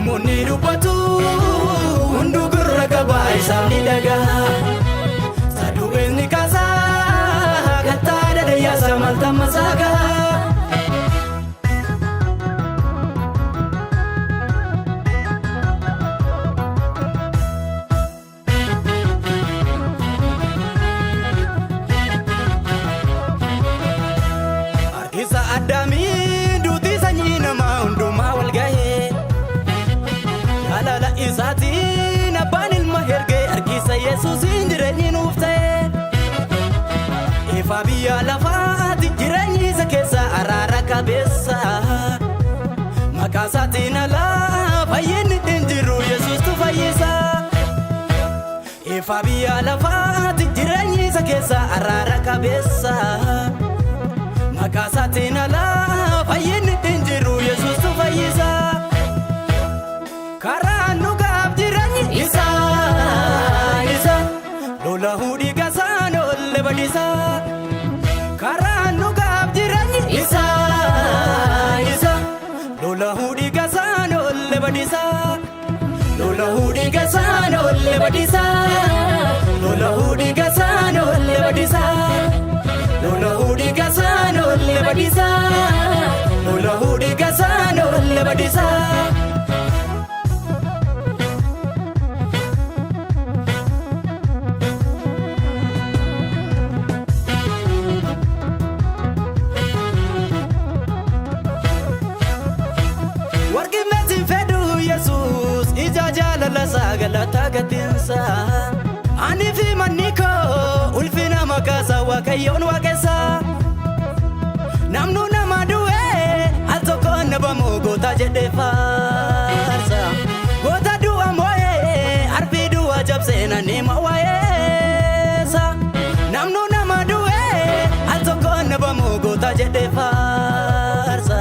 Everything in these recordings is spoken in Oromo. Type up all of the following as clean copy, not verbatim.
Namoonni dubbatu hundu gurra qaba isaan ni dhaga'a. Saduuwwan kaasaa kattaa dadayyaasa malta masaagaa. Harkisa addaamii duuti sanyii namaa hundumaa wal gahee. Jaalala isaatiin abbaan ilma ergee harkisa Yesuusiin jireenyi nuuf ta'e. Ifa biyya lafaatti jireenyi isa keessa araara qabeessa. Maqaa isaatiin alaa fayyinni hin jiru Yesuustu fayyisa. Ifa biyya lafaatti jireenyi isa keessa araara qabeessa. Maqaa isaatiin alaa fayyinni hin jiru Yesuustu fayyisa. Karaa nugaaf jireenyi isa lola hudhii gasaan olle badisa. Karaa nugaaf jireenyi isa lola hudhii gasaan olle badisa. Lola hudhii gasaan olle badisa. Lola hudhii gasaan olle badisa. Lola hudhii gasaan olle badisa. Lola hudhii gasaan olle badisa. Warqi meetiin fedhu Yesuus ija jaalala galata gatinsa. Ani fi manni koo ulfina maqaa Waaqayyoon waaqessa. Namnu nama du'e al tokko nabamu goota jedhee faarsa. Goota du'a moo'ee arbii du'a cabsee nannima waa'eessa. Namnu nama du'e al tokko nabamu goota jedhee faarsa.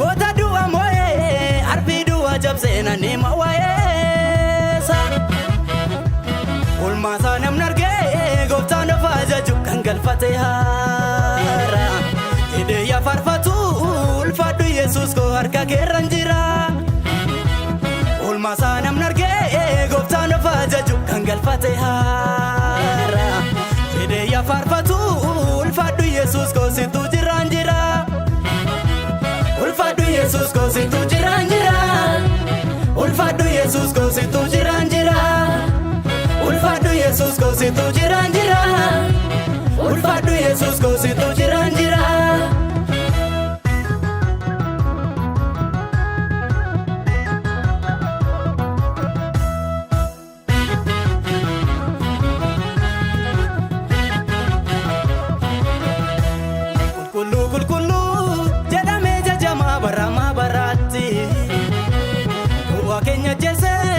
Goota du'a moo'ee arbii du'a cabsee nannima waa'eessa. Ulmaasaa namni argee gooftaan of ajaju kan galfate haara. Hidhee yaa faarfatu ulfaadhu Yesuus koo harka keerran jira. Ulmaasaa namni argee gooftaan of ajaju kan galfate haara. Hidhee yaa faarfatu ulfaadhu Yesuus koo situ jiraan jira. Ulfaadhu Yesuus koo situ jiraan jira. Ulfaadhu Yesuus koo situ jiraan jira. Ulfaadhu Yesuus koo situ jiraan jira. Ulfaadhu Yesuus koo situ jiraan jira. Qulqulluu qulqulluu jedhamee jajamaa baramaa baraatti. Bu'aa keenya jeesee